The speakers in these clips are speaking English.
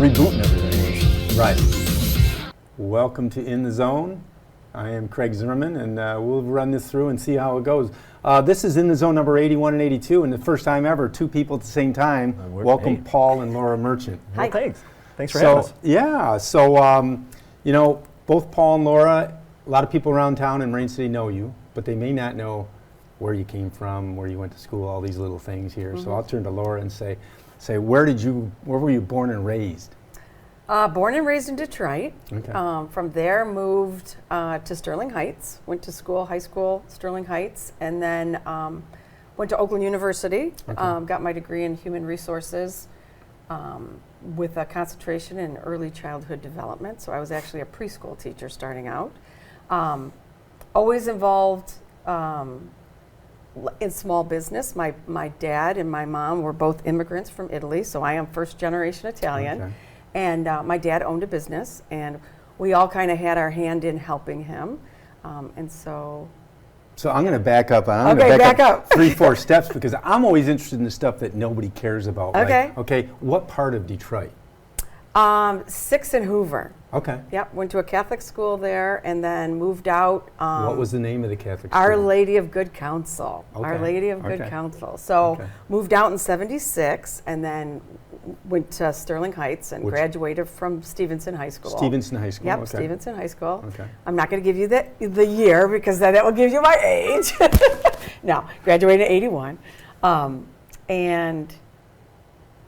rebooting everything. Right. Welcome to In the Zone. I am Craig Zimmerman, and we'll run this through and see how it goes. This is In the Zone number 81 and 82, and the first time ever, two people at the same time. Welcome, Paul and Laura Merchant. Hi. Well, thanks for having us. Yeah, so, you know, both Paul and Laura, a lot of people around town in Marine City know you, but they may not know where you came from, where you went to school, all these little things here. So I'll turn to Laura and say, where were you born and raised? Born and raised in Detroit. Okay. From there, moved to Sterling Heights. Went to school, high school, Sterling Heights, and then went to Oakland University. Okay. Got my degree in human resources with a concentration in early childhood development. So I was actually a preschool teacher starting out. Always involved in small business. My dad and my mom were both immigrants from Italy, so I am first generation Italian. Okay. And my dad owned a business, and we all kind of had our hand in helping him. And so I'm going to back up. I'm going to back up 3-4 steps because I'm always interested in the stuff that nobody cares about. Okay. Like, okay, what part of Detroit? 6th and Hoover. Okay. Yep, went to a Catholic school there and then moved out. What was the name of the Catholic school? Our Lady of Good Counsel. Okay. Our Lady of Good Okay. Counsel. So Okay. moved out in '76 and then went to Sterling Heights and graduated from Stevenson High School. Stevenson High School. Yep, Okay. Stevenson High School. Okay. I'm not going to give you the year because then it will give you my age. No, graduated in '81. And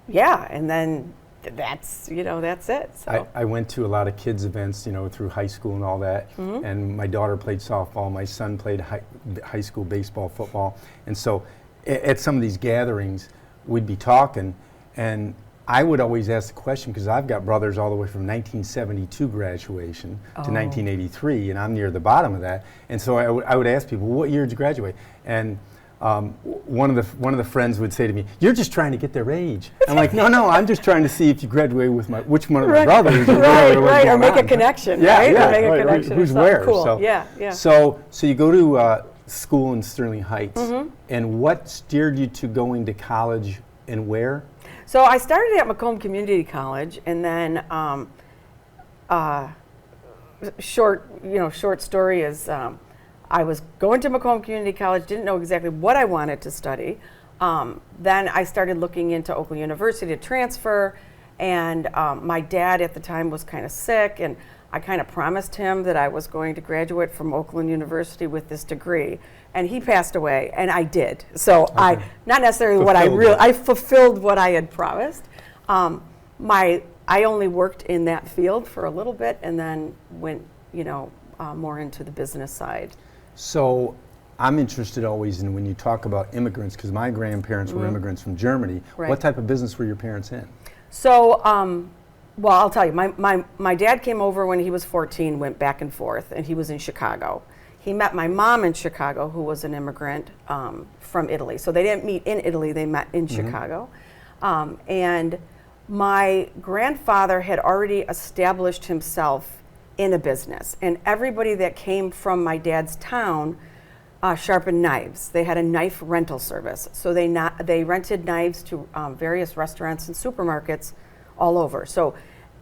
yeah, and then that's it. So. I went to a lot of kids events, through high school and all that. And my daughter played softball. My son played high school baseball, football. And so at some of these gatherings, we'd be talking, and I would always ask the question, because I've got brothers all the way from 1972 graduation to 1983, and I'm near the bottom of that. And so I would ask people, what year did you graduate? And one of the friends would say to me, "You're just trying to get their age." I'm like, no, I'm just trying to see if you graduate with which one of my brothers. Right, or make a connection, right? Yeah, or make a connection. Who's or where? Cool. So, yeah. So you go to school in Sterling Heights, and what steered you to going to college and where? So I started at Macomb Community College, and then short story is. I was going to Macomb Community College, didn't know exactly what I wanted to study. Then I started looking into Oakland University to transfer, and my dad at the time was kind of sick, and I kind of promised him that I was going to graduate from Oakland University with this degree, and he passed away, and I did. So I, not necessarily I fulfilled what I had promised. I only worked in that field for a little bit, and then went, more into the business side. So I'm interested always in when you talk about immigrants, because my grandparents were immigrants from Germany. Right. What type of business were your parents in? So, well, I'll tell you, my dad came over when he was 14, went back and forth, and he was in Chicago. He met my mom in Chicago, who was an immigrant from Italy. So they didn't meet in Italy, they met in Chicago. And my grandfather had already established himself in a business, and everybody that came from my dad's town sharpened knives. They had a knife rental service, so they rented knives to various restaurants and supermarkets all over. So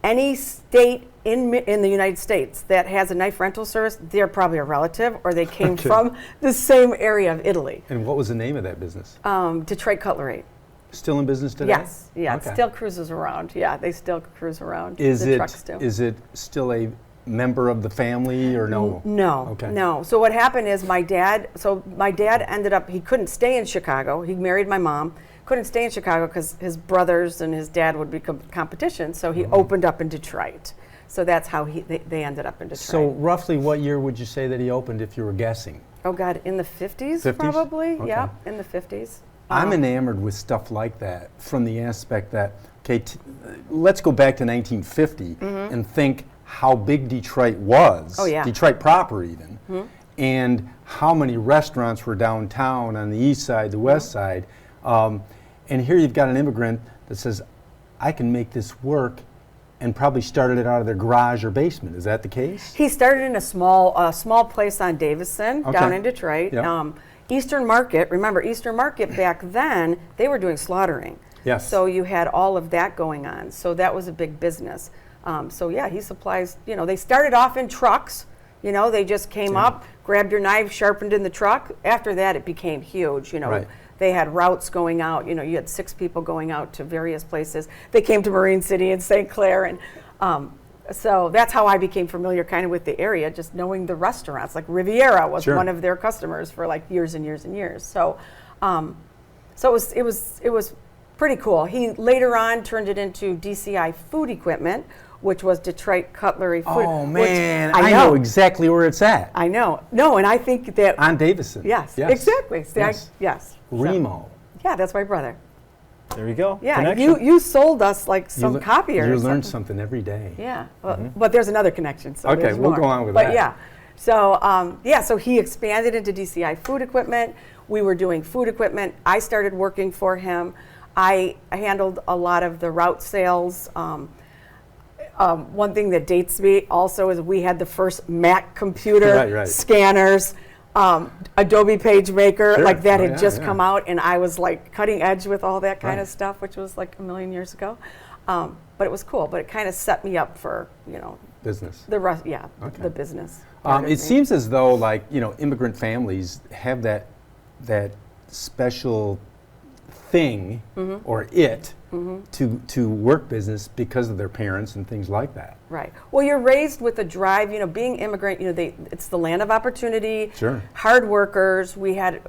any state in the United States that has a knife rental service, they're probably a relative, or they came from the same area of Italy. And what was the name of that business? Detroit Cutlery. Still in business today? Yes, yeah, Okay. it still cruises around. Yeah, they still cruise around. Is the trucks do. it still a member of the family or no? No, Okay. no. So what happened is my dad ended up, he couldn't stay in Chicago. He married my mom, couldn't stay in Chicago because his brothers and his dad would become competition. So he opened up in Detroit. So that's how they ended up in Detroit. So roughly what year would you say that he opened, if you were guessing? Oh God, in the 50s, 50s? probably. Okay. Yeah, in the 50s. I'm enamored with stuff like that from the aspect that, let's go back to 1950 and think how big Detroit was, Oh, yeah. Detroit proper even, and how many restaurants were downtown on the east side, the west side. And here you've got an immigrant that says, I can make this work, and probably started it out of their garage or basement. Is that the case? He started in a small place on Davison down in Detroit. Yep. Eastern Market, remember Eastern Market back then, they were doing slaughtering. Yes. So you had all of that going on. So that was a big business. So yeah, he supplies, they started off in trucks. They just came up, grabbed your knife, sharpened in the truck. After that, it became huge. Right. They had routes going out. You had 6 people going out to various places. They came to Marine City and St. Clair, and so that's how I became familiar kind of with the area, just knowing the restaurants. Like Riviera was Sure. one of their customers for like years and years and years. So, it was pretty cool. He later on turned it into DCI Food Equipment, which was Detroit Cutlery Food. Oh, which man. I know exactly where it's at. I know. No, and I think that. On Davison. Yes, exactly. See, Yes. Yes. Remo. Yeah, that's my brother. There you go. Yeah, Connection. you sold us like some copier. You or learn something. something every day. Yeah, but there's another connection. So Okay, there's we'll more. go on with but that. yeah, so so he expanded into DCI Food Equipment. We were doing food equipment. I started working for him. I handled a lot of the route sales. One thing that dates me also is we had the first Mac computer Right. scanners. Adobe PageMaker, Sure. like that Oh, had yeah, just yeah. come out, and I was like cutting edge with all that kind Right. of stuff, which was like a million years ago. But it was cool. But it kind of set me up for Business. the rest. Yeah, Okay. the business. part of It me. seems as though, like, immigrant families have that special thing Mm-hmm. or it to work business because of their parents and things like that. Right. Well, you're raised with a drive. Being immigrant. It's the land of opportunity. Sure. Hard workers. We had,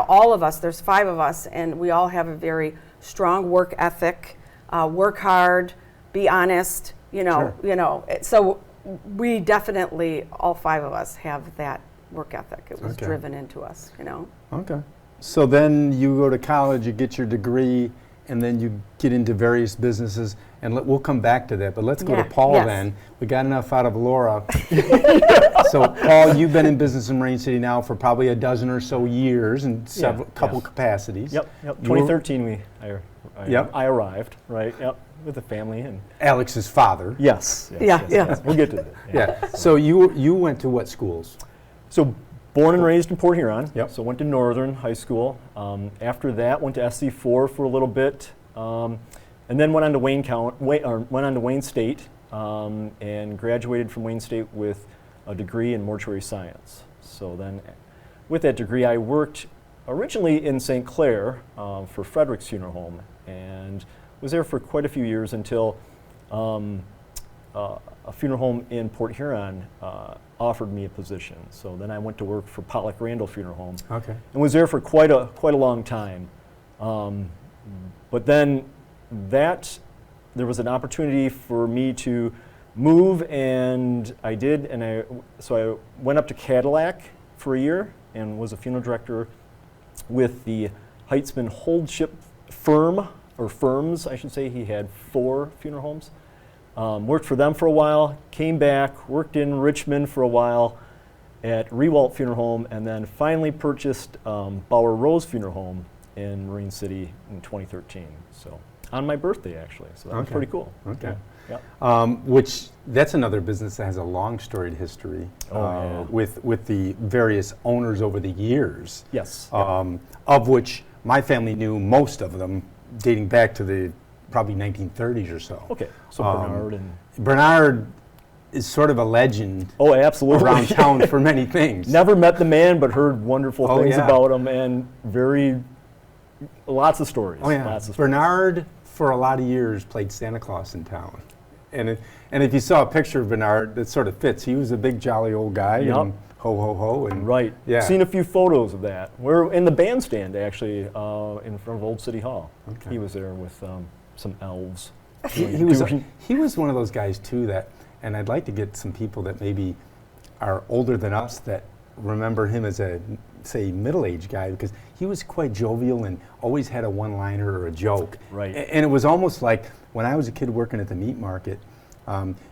all of us. There's 5 of us, and we all have a very strong work ethic. Work hard. Be honest. Sure. So we definitely, all 5 of us, have that work ethic. It was Okay. driven into us. Okay. So then you go to college, you get your degree, and then you get into various businesses, and we'll come back to that. But let's go Yeah, to Paul yes. then. We got enough out of Laura. So Paul, you've been in business in Marine City now for probably a dozen or so years in several couple yes. capacities. Yep. You were 2013, Yep. I arrived, right? Yep, with the family and Alex's father. yes. Yeah. We'll get to that. Yeah. So you went to what schools? So born and raised in Port Huron. Yep. So went to Northern High School. After that, went to SC4 for a little bit, and then went on to went on to Wayne State, and graduated from Wayne State with a degree in mortuary science. So then, with that degree, I worked originally in St. Clair for Frederick's Funeral Home, and was there for quite a few years until a funeral home in Port Huron offered me a position. So then I went to work for Pollock Randall Funeral Home, Okay. and was there for quite a long time. But then there was an opportunity for me to move, and I did, so I went up to Cadillac for a year and was a funeral director with the Heitzman Holdship firm, or firms, I should say. He had 4 funeral homes. Worked for them for a while, came back, worked in Richmond for a while at Rewalt Funeral Home, and then finally purchased Bauer Rose Funeral Home in Marine City in 2013. So on my birthday, actually. So that was Okay. pretty cool. Okay. Yeah. Which that's another business that has a long storied history Yeah. with the various owners over the years. Yes. Of which my family knew most of them, dating back to the probably 1930s or so. Okay. So Bernard and Bernard is sort of a legend absolutely around town for many things. Never met the man, but heard wonderful Oh, things yeah. about him, and lots of stories. Oh yeah, Lots of stories. Bernard for a lot of years played Santa Claus in town, and if you saw a picture of Bernard, that sort of fits. He was a big jolly old guy, Yep. and ho ho ho, and Right. Yeah. Seen a few photos of that. We're in the bandstand actually in front of Old City Hall. Okay. He was there with some elves. He was one of those guys too that, and I'd like to get some people that maybe are older than us that remember him as a, say, middle-aged guy, because he was quite jovial and always had a one-liner or a joke. Right. And it was almost like when I was a kid working at the meat market,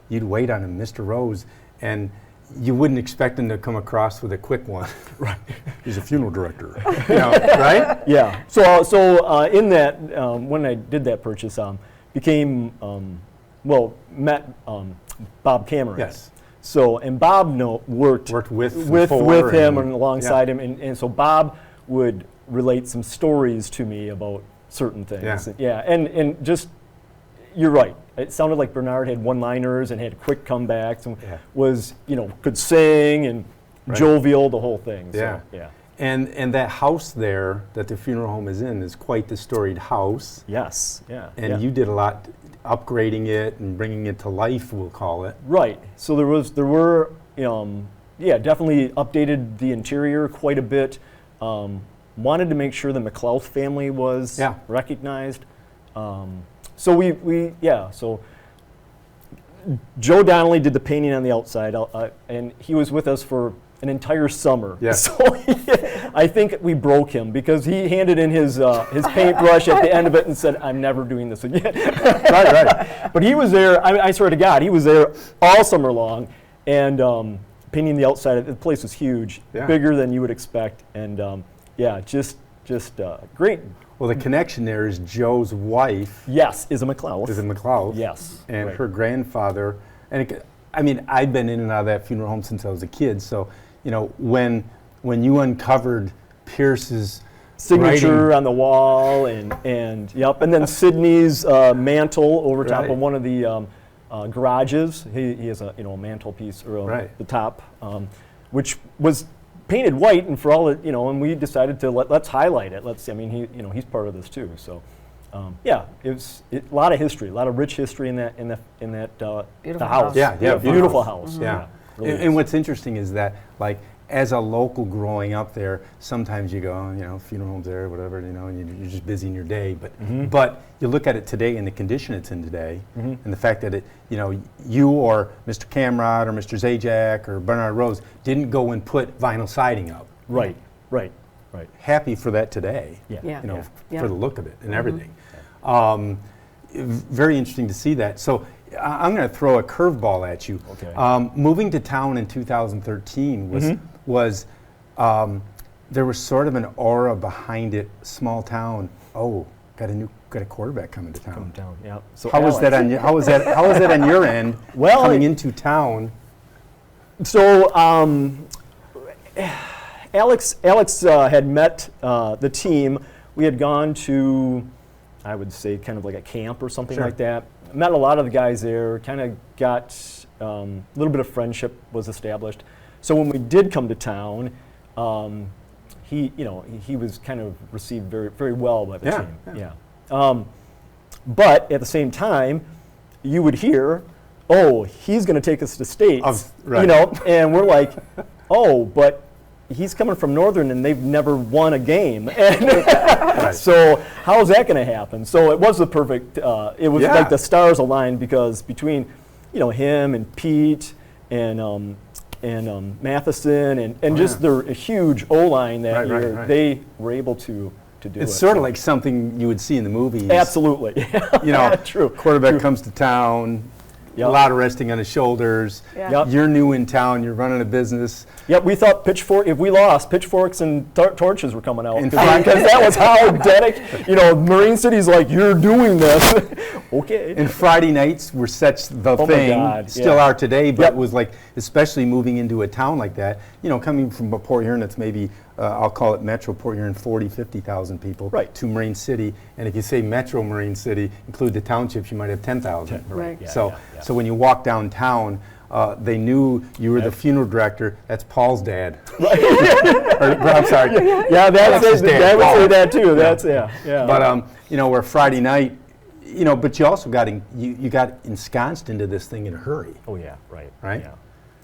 you'd wait on him, Mr. Rose, and you wouldn't expect him to come across with a quick one. Right. He's a funeral director. Right? Yeah. So in that, when I did that purchase, became met Bob Cameron. Yes. So and Bob worked with before him and- and alongside him, and so Bob would relate some stories to me about certain things. Yeah. Yeah, and just, you're right. It sounded like Bernard had one-liners and had quick comebacks and Yeah. was, could sing and Right. jovial, the whole thing. Yeah. So, yeah. And that house there that the funeral home is in is quite the storied house. Yes. Yeah. And yeah. you did a lot upgrading it and bringing it to life, we'll call it. Right. So there were, definitely updated the interior quite a bit. Wanted to make sure the McLeod family was Yeah. recognized. So so Joe Donnelly did the painting on the outside, and he was with us for an entire summer. Yeah. So I think we broke him because he handed in his paintbrush at the end of it and said, "I'm never doing this again." Right. But he was there. I swear to God, he was there all summer long, and painting the outside. The place was huge, Yeah. bigger than you would expect, and just great. Well, the connection there is Joe's wife Yes, is a McLeod. is a McLeod. Yes, And right. her grandfather. And I've been in and out of that funeral home since I was a kid. So, when you uncovered Pierce's Signature writing- on the wall, and yep, and then Sydney's mantle over top Right. of one of the garages. He has a mantelpiece or Right. the top, which was painted white, and for all it, and we decided to let's highlight it. He's part of this too. So, it's a lot of history, a lot of rich history in that the Beautiful house. house. Yeah, beautiful house. Yeah. really And is. what's interesting is that, like, as a local growing up there, sometimes you go, funeral homes there, whatever, and you're just busy in your day. But you look at it today and the condition it's in today, and the fact that you or Mr. Camrod or Mr. Zajac or Bernard Rose didn't go and put vinyl siding up. Right. Happy for that today. Yeah. Yeah. Yeah. For the look of it and everything. Very interesting to see that. So I'm going to throw a curveball at you. Okay. Moving to town in 2013 was there was sort of an aura behind it. Small town. Oh, got a quarterback coming to town. Come down. Yeah. So How was that on your? How was that on your end? Well, coming into town. So Alex had met the team. We had gone to, I would say, kind of like a camp or something Sure. like that. Met a lot of the guys there. Kind of got a little bit of friendship was established. So when we did come to town, he was kind of received very very well by the Yeah, team. Yeah. But at the same time, you would hear, "Oh, he's going to take us to states," Right. and we're like, "Oh, but he's coming from Northern and they've never won a game." And so how's that going to happen? So it was the perfect, it was Yeah. like the stars aligned because between, him and Pete and Matheson and just their huge O-line that Right, year, right. they were able to do it. It's sort of like something you would see in the movies. Absolutely. True. Quarterback comes to town. Yep. A lot of resting on his shoulders. Yeah. Yep. You're new in town. You're running a business. Yep, we thought if we lost, pitchforks and torches were coming out. In Because fact- that was how dedicated, Marine City's like, "You're doing this." Okay. And Friday nights were such the my thing. God, Still yeah. are today, but Yep. it was like, especially moving into a town like that, coming from Port Huron that's maybe, I'll call it Metro Port Huron, 40, 50,000 people, Right. to Marine City. And if you say Metro Marine City, include the townships, you might have 10,000. Right. Yeah, So, yeah. so when you walk downtown, they knew you were the Yep. funeral director. That's Paul's dad. I'm sorry. Yeah, That's his dad, that would Paul. say that too. That's yeah. But where Friday night, but you also got you got ensconced into this thing in a hurry. Oh yeah, right. Right? Yeah.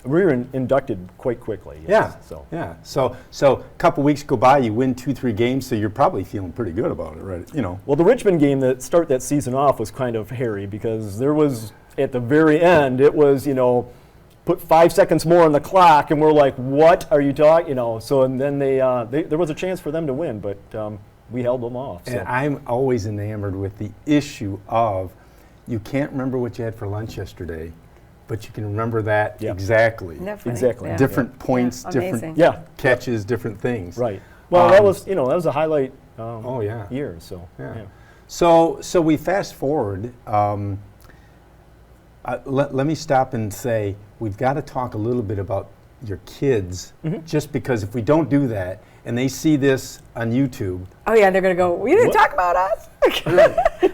We were inducted quite quickly. Yeah. Yes, So a couple weeks go by, you win 2-3 games, so you're probably feeling pretty good about it, right? Well, the Richmond game that start that season off was kind of hairy because there was at the very end it was put 5 seconds more on the clock and we're like, what are you talking? So and then they there was a chance for them to win, but we held them off. So. And I'm always enamored with the issue of you can't remember what you had for lunch yesterday, but you can remember that Yeah. exactly. Isn't that funny? Exactly. Yeah. Different points, Yeah, different amazing. Yeah. catches, different things. Right. Well, that Um, was that was a highlight. Oh, yeah. Year. So Yeah. So we fast forward. Let me stop and say we've got to talk a little bit about your kids, just because if we don't do that, and they see this on YouTube. Oh yeah, they're gonna go. We didn't talk about us.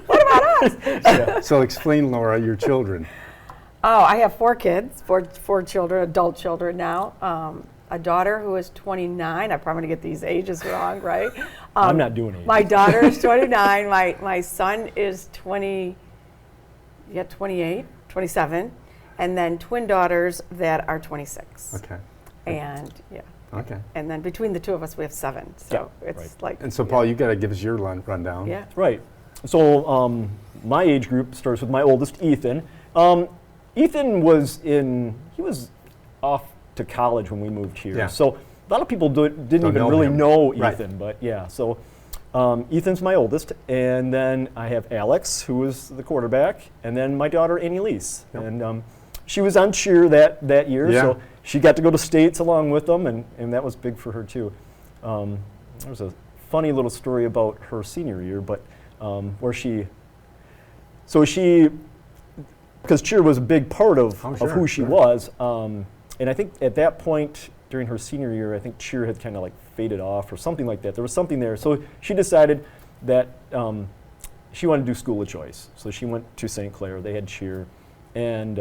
What about us? So explain, Laura, your children. Oh, I have 4 kids, four children, adult children now. A daughter who is 29. I'm probably gonna get these ages wrong, right? I'm not doing it. My daughter is 29. My son is 28, 27, and then twin daughters that are 26. Okay. And yeah. Okay. And then between the 2 of us, we have 7. So Yeah, it's right. like. And so, Paul, you got to give us your rundown. Yeah. Right. So my age group starts with my oldest, Ethan. Ethan was off to college when we moved here. Yeah. So a lot of people didn't Don't even know really him. know Right. Ethan, but yeah. So Ethan's my oldest, and then I have Alex, who is the quarterback, and then my daughter Annie Lise, Yep. and she was on cheer that year, Yeah. so she got to go to states along with them, and that was big for her too. There's a funny little story about her senior year, but where because cheer was a big part of Sure, who she sure. was, and I think at that point during her senior year, I think cheer had kind of like faded off or something like that. There was something there, so she decided that she wanted to do school of choice. So she went to St. Clair. They had cheer, and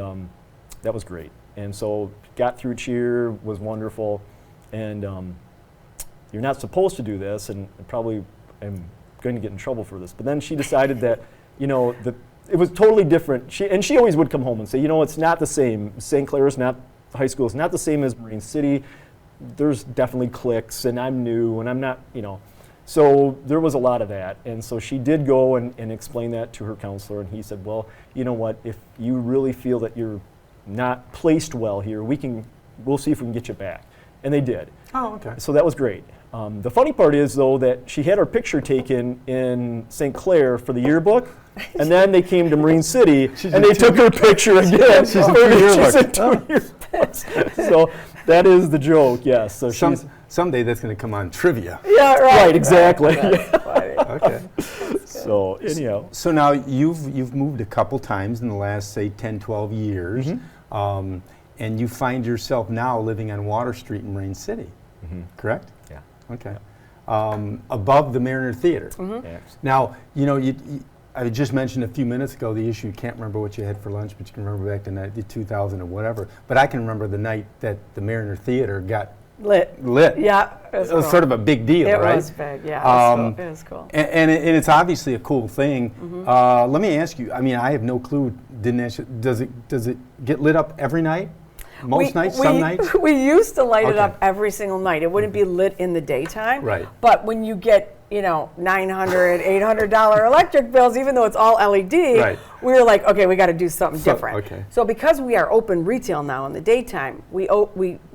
that was great. And so got through cheer, was wonderful, and you're not supposed to do this, and probably am going to get in trouble for this. But then she decided that, it was totally different. She always would come home and say, it's not the same. St. Clair is not, high school is not the same as Marine City. There's definitely cliques, and I'm new, and I'm not, So there was a lot of that. And so she did go and explain that to her counselor, and he said, well, you know what, if you really feel that you're not placed well here, we'll see if we can get you back. And they did. Oh, okay. So that was great. The funny part is, though, that she had her picture taken in St. Clair for the yearbook, and then they came to Marine City, and they took her picture again. She's in for two the- yearbooks. she's in 2 yearbooks. So that is the joke, yes. So she's Someday that's going to come on trivia. Yeah, right, exactly. Okay. So anyhow, So now you've moved a couple times in the last, say, 10, 12 years, Mm-hmm. and you find yourself now living on Water Street in Marine City, correct? yeah. Okay. Above the Mariner Theater. Yeah. Now, I just mentioned a few minutes ago the issue, you can't remember what you had for lunch, but you can remember back to the 2000 or whatever. But I can remember the night that the Mariner Theater got Lit. lit. Yeah. It was sort of a big deal, It right? was big. Yeah. It was cool. It was cool. And it's obviously a cool thing. Let me ask you, I mean, I have no clue, didn't ask you, does it get lit up every night? Most nights, some nights? We used to light it Okay. up every single night. It wouldn't be lit in the daytime. Right. But when you get, $900, $800 electric bills, even though it's all LED, Right. we were like, okay, we got to do something different. okay. So because we are open retail now in the daytime, we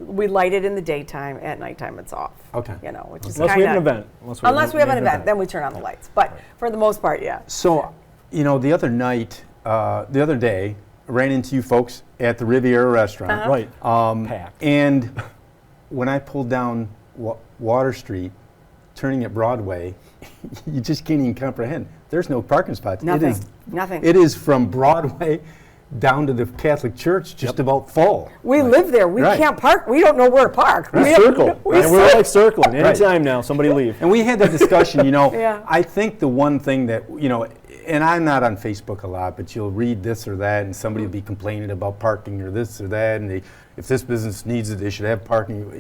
light it in the daytime. At nighttime, it's off. Okay. Which is Unless we have an event. Unless we have an event, then we turn on the lights. But for the most part, yeah. So, the other day, I ran into you folks at the Riviera restaurant. Right. Packed. And when I pulled down Water Street, turning at Broadway, you just can't even comprehend. There's no parking spots. Nothing. Nothing. It is from Broadway down to the Catholic Church, just about full. We live there. We Right. can't park. We don't know where to park. We We circle. we And we're like circling. Anytime now, somebody leave. And we had that discussion, Yeah. I think the one thing that, and I'm not on Facebook a lot, but you'll read this or that, and somebody will be complaining about parking or this or that, and if this business needs it, they should have parking.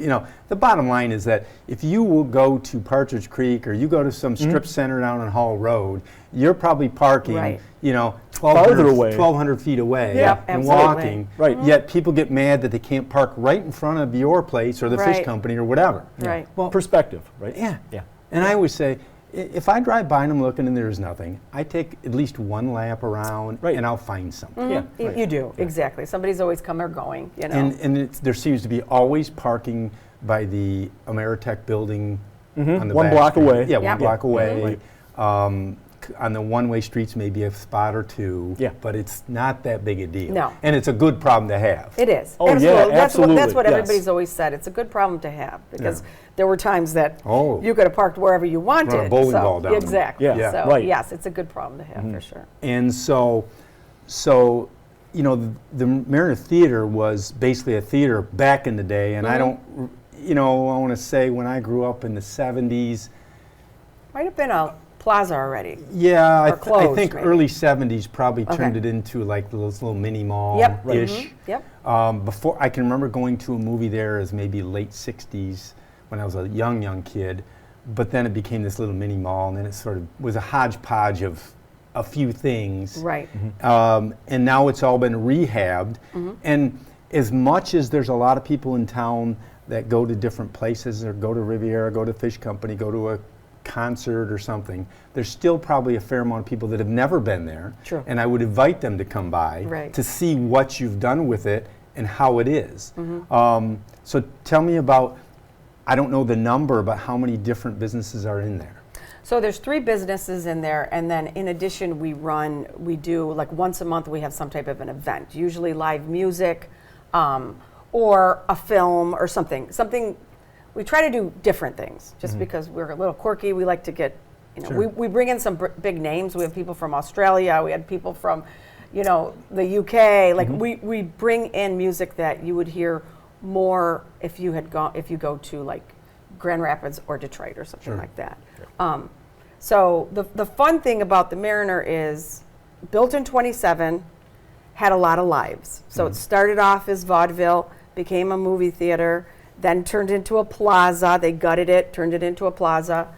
The bottom line is that if you will go to Partridge Creek or you go to some strip center down on Hall Road, you're probably parking, Right. 1,200 feet away Yep, and absolutely. walking. Right. Yet people get mad that they can't park right in front of your place or the fish Right. company or whatever. Right. Well, Perspective, right? yeah. Yeah. And I always say, if I drive by and I'm looking and there's nothing, I take at least one lap around Right. and I'll find something. Yeah. You, right. you do, exactly. Somebody's always come or going, And there seems to be always parking by the Ameritech building on the One back block street. away. Yeah, Yep. one block away. Right. On the one-way streets, maybe a spot or two. Yeah. But it's not that big a deal. No. And it's a good problem to have. It is. Oh, yeah, That's absolutely, what yes. everybody's always said. It's a good problem to have because Yeah. there were times that Oh. you could have parked wherever you wanted. Run a bowling so, ball down. Exactly. Yeah. So, Right. yes, it's a good problem to have for sure. And so the Mariner Theater was basically a theater back in the day, and I don't, you know, I want to say when I grew up in the 70s, Might have been a plaza already. yeah, I closed, think maybe. early 70s probably Okay. turned it into like those little mini mall-ish. Yep. Mhm. Yep. Before, I can remember going to a movie there as maybe late 60s when I was a young kid, but then it became this little mini mall, and then it sort of was a hodgepodge of a few things. Right. And now it's all been rehabbed. And as much as there's a lot of people in town that go to different places or go to Riviera, go to Fish Company, go to a concert or something, there's still probably a fair amount of people that have never been there. True. And I would invite them to come by Right. to see what you've done with it and how it is. So tell me about, I don't know the number, but how many different businesses are in there? So there's 3 businesses in there, and then in addition, we do like once a month we have some type of an event, usually live music, or a film or something. We try to do different things, just because we're a little quirky. We like to get, you know, Sure. we bring in some big names. We have people from Australia. We had people from, you know, the UK. Like we bring in music that you would hear more if you go to like Grand Rapids or Detroit or something Sure. like that. So the fun thing about the Mariner is built in 27, had a lot of lives. So it started off as vaudeville, became a movie theater, then turned into a plaza. They gutted it, turned it into a plaza.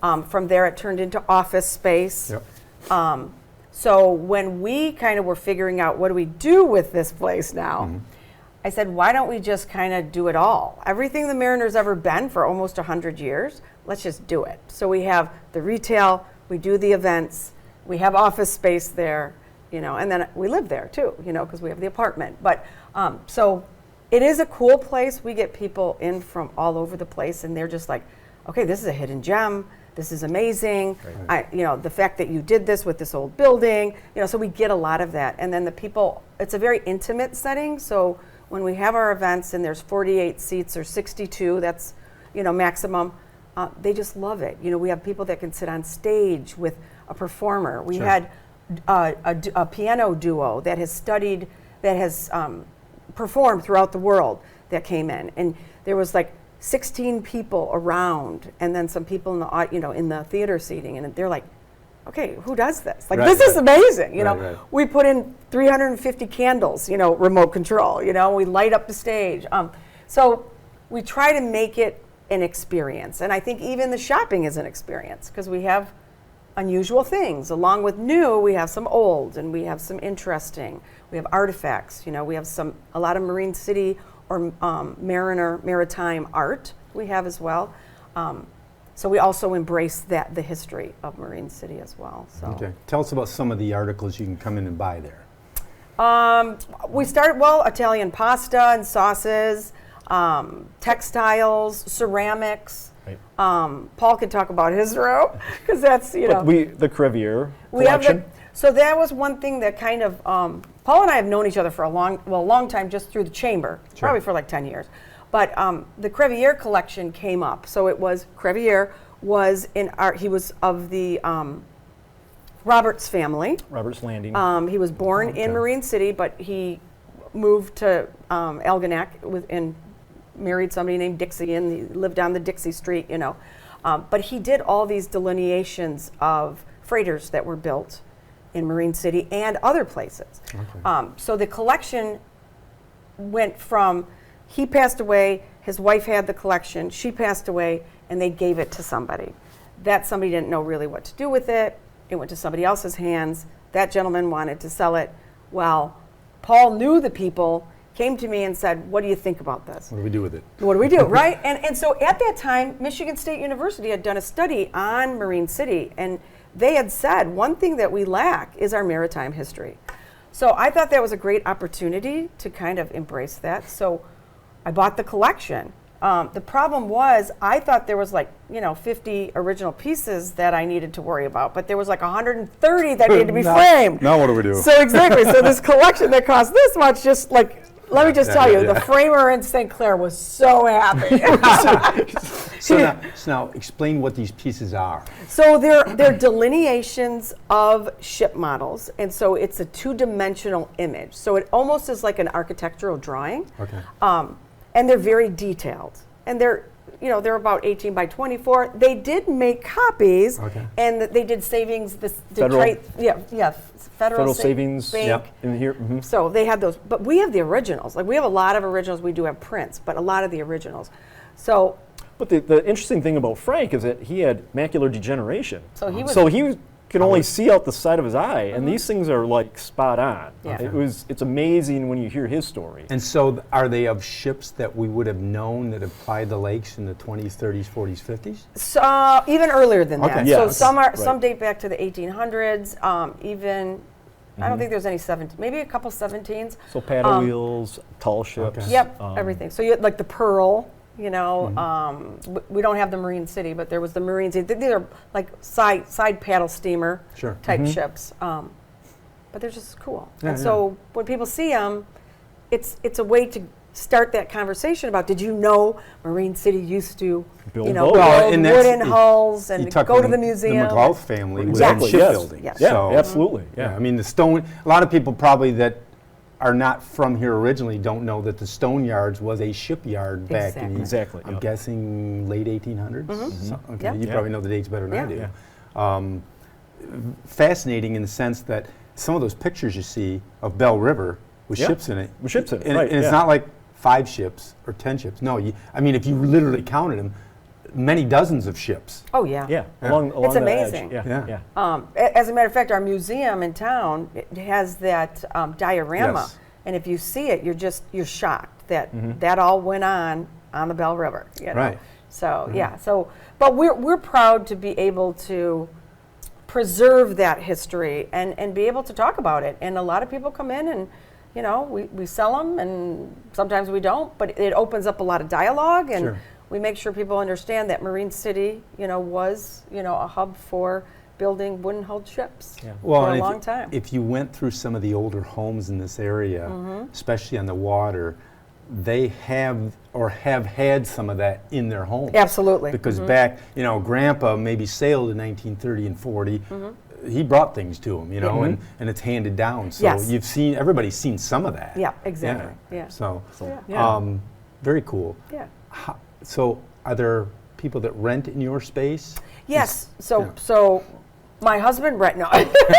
From there, it turned into office space. Yep. So when we kind of were figuring out what do we do with this place now, I said, why don't we just kind of do it all? Everything the Mariner's ever been for almost 100 years, let's just do it. So we have the retail, we do the events, we have office space there, you know, and then we live there too, you know, because we have the apartment. But so it is a cool place. We get people in from all over the place, and they're just like, okay, this is a hidden gem. This is amazing. You know, the fact that you did this with this old building, you know, so we get a lot of that. And then the people, it's a very intimate setting. So when we have our events and there's 48 seats or 62, that's, you know, maximum, they just love it. You know, we have people that can sit on stage with a performer. We Sure. had a piano duo that has studied, that has performed throughout the world that came in. And there was like 16 people around, and then some people in the, you know, in the theater seating, and they're like, okay, who does this? Like, Right, this is right. amazing, you know. Right, right. We put in 350 candles, you know, remote control, you know, we light up the stage. So we try to make it an experience. And I think even the shopping is an experience, because we have unusual things. Along with new, we have some old, and we have some interesting. We have artifacts, you know, we have a lot of Marine City or maritime art we have as well. So we also embrace the history of Marine City as well. So. Okay. Tell us about some of the articles you can come in and buy there. We started, Italian pasta and sauces, textiles, ceramics. Right. Paul could talk about his row, because that's, you know. But the Crevier We have collection. so that was one thing that kind of, Paul and I have known each other for a long time, just through the chamber, Sure. probably for like 10 years. But the Crevier collection came up. So it was, Crevier was in art, he was of the Roberts family. Robert's Landing. He was born in Marine City, but he moved to Algonac and married somebody named Dixie, and he lived down the Dixie Street, you know. But he did all these delineations of freighters that were built in Marine City and other places. Okay. So the collection went from, he passed away, his wife had the collection, she passed away, and they gave it to somebody. That somebody didn't know really what to do with it. It went to somebody else's hands. That gentleman wanted to sell it. Well, Paul knew the people, came to me and said, what do you think about this? What do we do with it? What do we do, right? And so at that time, Michigan State University had done a study on Marine City, and they had said one thing that we lack is our maritime history. So I thought that was a great opportunity to kind of embrace that. So I bought the collection. The problem was, I thought there was like, 50 original pieces that I needed to worry about, but there was like 130 that needed to be framed. Now what do we do? So exactly, so this collection that cost this much, just like, let me just tell you, the framer in St. Clair was so happy. So now explain what these pieces are. So they're delineations of ship models, and so it's a two-dimensional image. So it almost is like an architectural drawing. Okay. And they're very detailed. and they're about 18 by 24. They did make copies, Okay. and they did savings. Federal? Federal Savings Bank. in here. Mhm. So they had those, but we have the originals. Like we have a lot of originals. We do have prints, but a lot of the originals. So But the interesting thing about Frank is that he had macular degeneration. So he was- So he could only see out the side of his eye, and these things are like spot on. Yeah. It's amazing when you hear his story. And so are they of ships that we would have known that have plied the lakes in the 20s, 30s, 40s, 50s? So even earlier than that. Okay. Yeah, So okay. some Right. date back to the 1800s. Even I don't think there's any 17. Maybe a couple 17s. So paddle wheels, tall ships. Okay. Yep, um, everything. So you had like the Pearl. We don't have the Marine City, but there was the Marine City. These are like side paddle steamer Sure. type ships. But they're just cool. Yeah, And so when people see them, it's a way to start that conversation about, did you know Marine City used to Build build boats. Well, and that's- wooden hulls You and talk go to about the museum? The McLeod family was Exactly, in yes. shipbuilding. Yes. Yeah, So, absolutely. yeah, Yeah. I mean, the stone, a lot of people probably that are not from here originally don't know that the Stone Yards was a shipyard back in, Exactly, I'm yep. guessing, late 1800s? So- okay, Yeah. you Yeah. probably know the dates better than I do. Yeah. Fascinating in the sense that some of those pictures you see of Bell River with Yeah. ships in it. With ships in it, and, right, and it's yeah. not like 5 ships or 10 ships. No, I mean, if you literally counted them, many dozens of ships. Oh, yeah. Yeah, Yeah. along It's the edge. amazing. Yeah, Yeah. yeah. As a matter of fact, our museum in town, it has that diorama, Yes. and if you see it, you're shocked that that all went on the Bell River. You know? Right. So yeah. So, but we're proud to be able to preserve that history and be able to talk about it. And a lot of people come in and, we sell them, and sometimes we don't. But it opens up a lot of dialogue, and Sure. we make sure people understand that Marine City, was, a hub for building wooden-hulled ships Well, for a and long time. if you went through some of the older homes in this area, especially on the water, they have or have had some of that in their homes. Absolutely. Because back, Grandpa maybe sailed in 1930 and 40. He brought things to him, and it's handed down. So Yes. everybody's seen some of that. Yeah, exactly. Yeah. So, Yeah. very cool. Yeah. So, are there people that rent in your space? Yes. So yeah. so my husband Brett. No.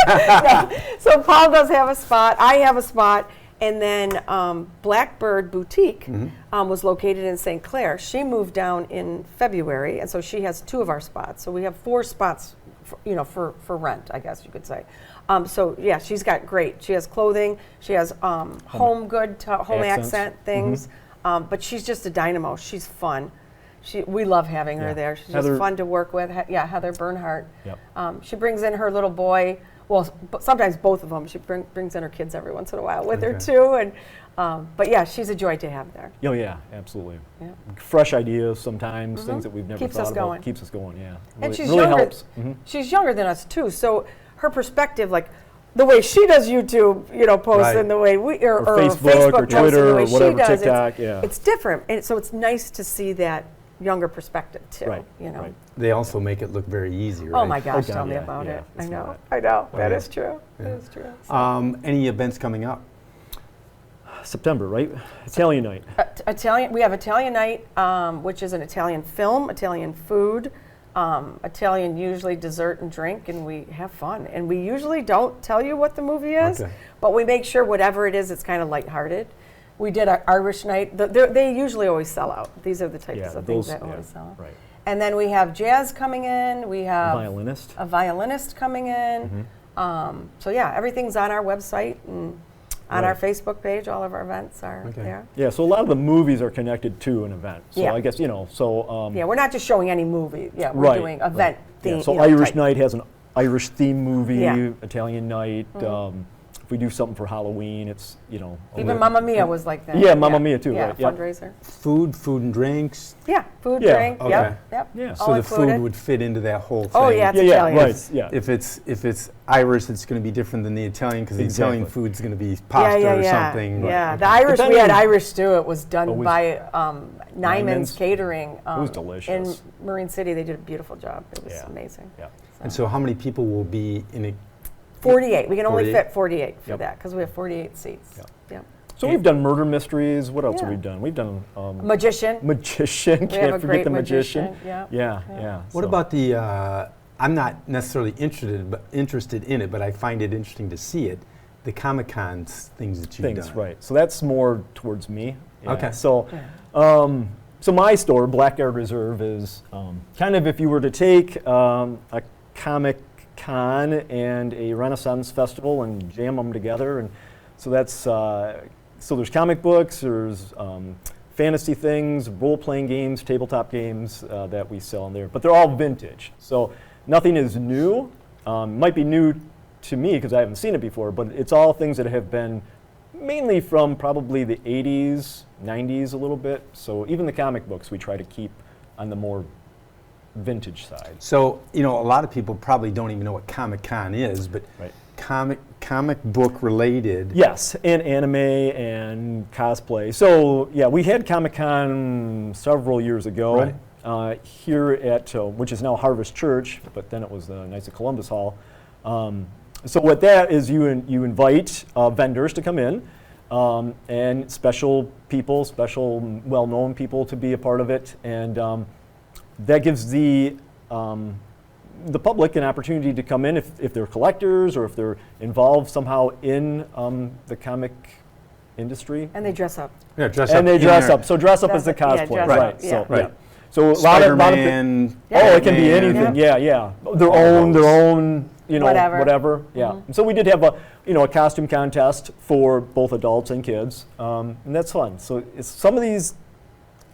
No. So Paul does have a spot. I have a spot. And then Blackbird Boutique was located in St. Clair. She moved down in February, and so she has 2 of our spots. So we have 4 spots, for rent, I guess you could say. So yeah, she's got great. She has clothing. She has home accent things. But she's just a dynamo. She's fun. We love having her Yeah. there. She's Heather- just fun to work with. Heather Bernhardt. Yep. She brings in her little boy. Well, sometimes both of them. She brings in her kids every once in a while with her Okay. too. And but yeah, she's a joy to have there. Oh yeah, absolutely. Yeah. Fresh ideas sometimes, things that we've never Keeps thought us about. going. Keeps us going, yeah. And Really- she's really younger. helps. She's younger than us too. So her perspective, like the way she does YouTube, posts, Right. and the way we or Facebook or posts and Twitter the way or whatever, she does, TikTok, yeah. it's different. And so it's nice to see that younger perspective too. Right, Right. They also make it look very easy, right? Oh my gosh, God, tell me yeah, about yeah, it. I it's know. not. I know. That yeah. is true. That is true. So, Any events coming up? September, right? Italian night. Italian. We have Italian night, which is an Italian film, Italian food, Italian usually dessert and drink, and we have fun. And we usually don't tell you what the movie is, Okay. but we make sure whatever it is, it's kind of lighthearted. We did our Irish night. They usually always sell out. These are the types Yeah, of things those, that yeah, always sell out. right. And then we have jazz coming in. We have Violinist. a violinist coming in. So yeah, everything's on our website and on our Right. Facebook page. All of our events are Okay. there. Yeah, so a lot of the movies are connected to an event. So Yeah. I guess, Yeah, we're not just showing any movie. Yeah, we're right, doing right. event Yeah, theme. so Irish type. night has an Irish theme movie, Yeah. Italian night. If we do something for Halloween, it's, a Even little- Mamma Mia was like that. Yeah, Mamma Mia too, Yeah, right, yep. fundraiser. Food and drinks. Yeah, food, Yeah, drink. okay. Yep. Yeah. All So the included. food would fit into that whole thing. Oh yeah, it's Yeah, yeah, Italian. right, yeah. If it's Irish, it's going to be different than the Italian because the Italian Exactly. food's going to be pasta or something. Yeah, Right. the Irish, then we had in- Irish stew. It was done Always- by Nyman's Nyman's. Catering. It was In delicious. Marine City, they did a beautiful job. It was Yeah. amazing. Yeah. And so how many people will be in a 48. We can only 48? fit 48 for Yep. that because we have 48 seats. Yep. Yep. So we've done murder mysteries. What else have Yeah. we done? We've done Magician. Magician. We have Can't a forget great the magician. magician. Yeah. Yeah. What so. about the? I'm not necessarily interested in it, but I find it interesting to see it. The Comic-Con things that you've things, done. right? So that's more towards me. Yeah. Okay. So, so my store, Blackguard Reserve, is kind of if you were to take a Comic Con and a Renaissance Festival and jam them together, and so that's so there's comic books, there's fantasy things, role-playing games, tabletop games that we sell in there, but they're all vintage. So nothing is new. Might be new to me because I haven't seen it before, but it's all things that have been mainly from probably the 80s, 90s a little bit. So even the comic books we try to keep on the more vintage side. So, a lot of people probably don't even know what Comic-Con is, but Right. comic book related. Yes, and anime and cosplay. So yeah, we had Comic-Con several years ago here at, which is now Harvest Church, but then it was the Knights of Columbus Hall. So what that is, you invite vendors to come in, and special people, special well-known people to be a part of it, and that gives the public an opportunity to come in if they're collectors or if they're involved somehow in the comic industry. And they dress up. Yeah, dress And up they in dress there. up. So dress up as the Dress up, yeah, cosplay, dress right? up, yeah. So Right. So a lot Spider-Man. of oh, it can be Batman. anything. Yeah. Their All own, those. Whatever. Yeah. So we did have a costume contest for both adults and kids, and that's fun. So some of these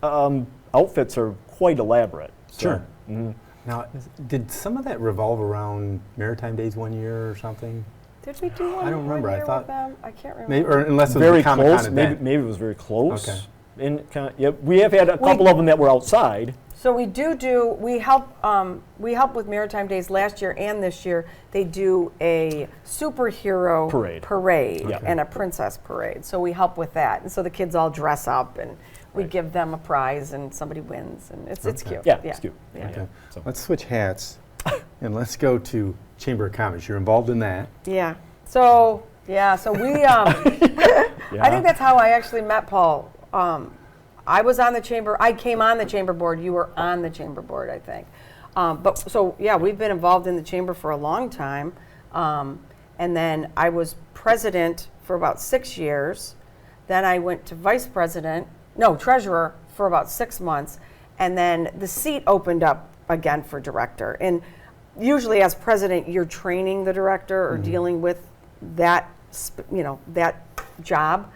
outfits are quite elaborate. So, Sure. mhm. Now, did some of that revolve around Maritime Days one year or something? Did we do one? I don't remember. one I year thought- with them? I can't remember. Maybe, or unless it was Very a Comic-Con close. event. Maybe it was very close. Okay. Yeah, we have had a couple of them that were outside. So we help with Maritime Days last year and this year. They do a superhero Parade. Yeah. and a princess parade. So we help with that, and so the kids all dress up, and we Right. give them a prize, and somebody wins, and it's Okay. cute. Yeah, it's cute. Yeah. Okay. So- Let's switch hats and let's go to Chamber of Commerce. You're involved in that. Yeah. So we. I think that's how I actually met Paul. I was on the chamber. I came on the chamber board. You were on the chamber board, I think. We've been involved in the chamber for a long time. And then I was president for about 6 years. Then I went to treasurer for about 6 months. And then the seat opened up again for director. And usually as president, you're training the director or dealing with that job.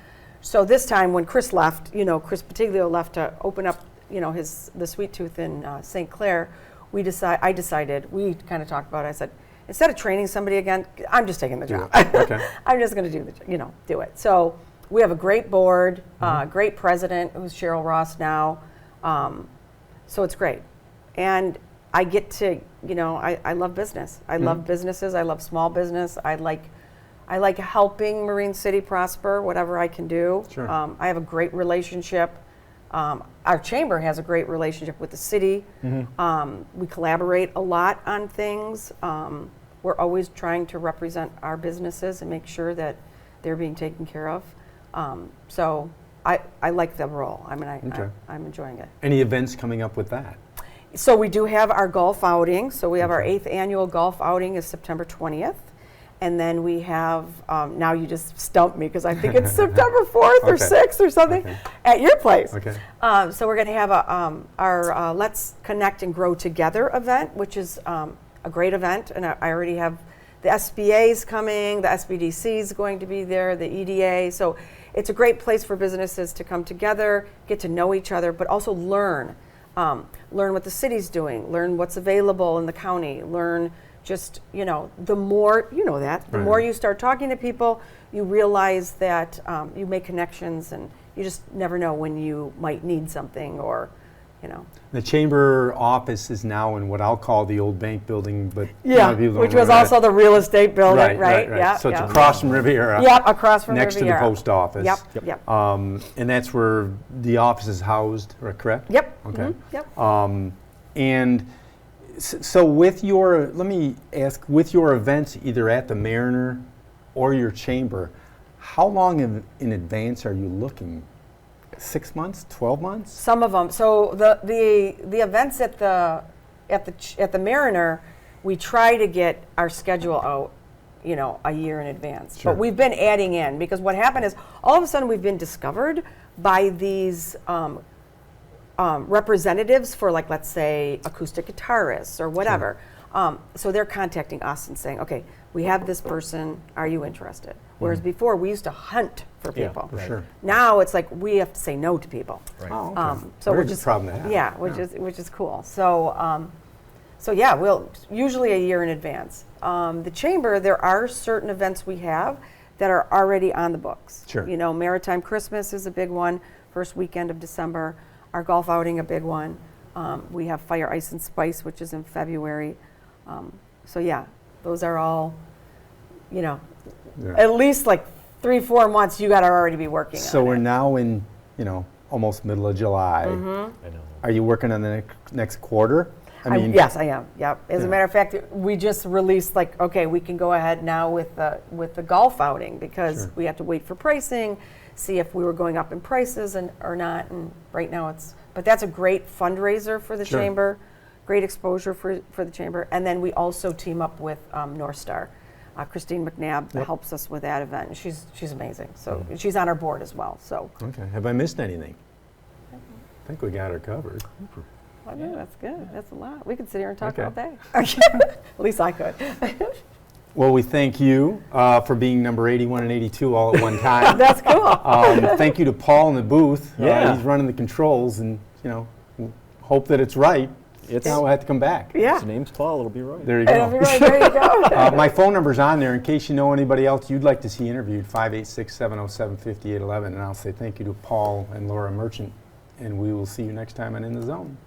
So this time when Chris left, Chris Patiglio left to open up, the Sweet Tooth in St. Clair, we kind of talked about it. I said, instead of training somebody again, I'm just taking the job. Okay. I'm just going to do it. So we have a great board, great president, who's Cheryl Ross now. So it's great. And I get to, I love business. I love businesses. I love small business. I like helping Marine City prosper, whatever I can do. Sure. I have a great relationship. Our chamber has a great relationship with the city. We collaborate a lot on things. We're always trying to represent our businesses and make sure that they're being taken care of. So I like the role. Okay. I'm enjoying it. Any events coming up with that? So we do have our golf outing. So we have our 8th annual golf outing is September 20th. And then we have, now you just stumped me because I think it's September 4th or Okay. 6th or something at your place. Okay. So we're going to have our Let's Connect and Grow Together event, which is a great event. And I already have the SBA's coming, the SBDC is going to be there, the EDA. So it's a great place for businesses to come together, get to know each other, but also learn. Learn what the city's doing, learn what's available in the county, learn just, the more, the more you start talking to people, you realize that you make connections and you just never know when you might need something or, The chamber office is now in what I'll call the old bank building, but a lot Yeah, of people don't which was remember also the real estate building, Right. Yeah. So it's yeah. across from Riviera. Yep, across from next Riviera. to the post office. Yep. And that's where the office is housed, correct? Yep. Okay. Mhm, yep. And so let me ask, with your events either at the Mariner or your chamber, How long in advance are you looking? 6 months, 12 months? Some of them. So the events at the Mariner, we try to get our schedule out, a year in advance. Sure. But we've been adding in because what happened is all of a sudden we've been discovered by these representatives for, like, let's say acoustic guitarists or whatever. So they're contacting us and saying, okay, we have this person, are you interested? Whereas before we used to hunt for Yeah, people. right. Sure. Now it's like we have to say no to people. Right. Oh, okay. So Very we're good just problem to have. yeah, which is cool. So yeah, we'll usually a year in advance. The chamber, there are certain events we have that are already on the books. Sure. Maritime Christmas is a big one, first weekend of December. Our golf outing, a big one. We have Fire, Ice, and Spice, which is in February. So yeah, those are all, Yeah. at least like 3-4 months you got to already be working on So we're it. now in, almost middle of July. I know. Are you working on the next quarter? Yes, I am. Yep. As Yeah. a matter of fact, we just released, like, okay, we can go ahead now with the golf outing because Sure. we have to wait for pricing, see if we were going up in prices or not. And right now but that's a great fundraiser for the Sure. chamber, great exposure for the chamber. And then we also team up with North Star. Christine McNabb Yep. helps us with that event. And she's amazing. So she's on our board as well. So Okay. Have I missed anything? I think we got her covered. I know, that's good. That's a lot. We could sit here and talk Okay. all day. At least I could. Well, we thank you for being number 81 and 82 all at one time. That's cool. Thank you to Paul in the booth. Yeah. He's running the controls, and hope that it's right. It's- Now I have to come back. Yeah. His name's Paul. It'll be right. There you It'll be go. right, there you go. My phone number's on there in case you know anybody else you'd like to see interviewed, 586-707-5811. And I'll say thank you to Paul and Laura Merchant, and we will see you next time on In the Zone.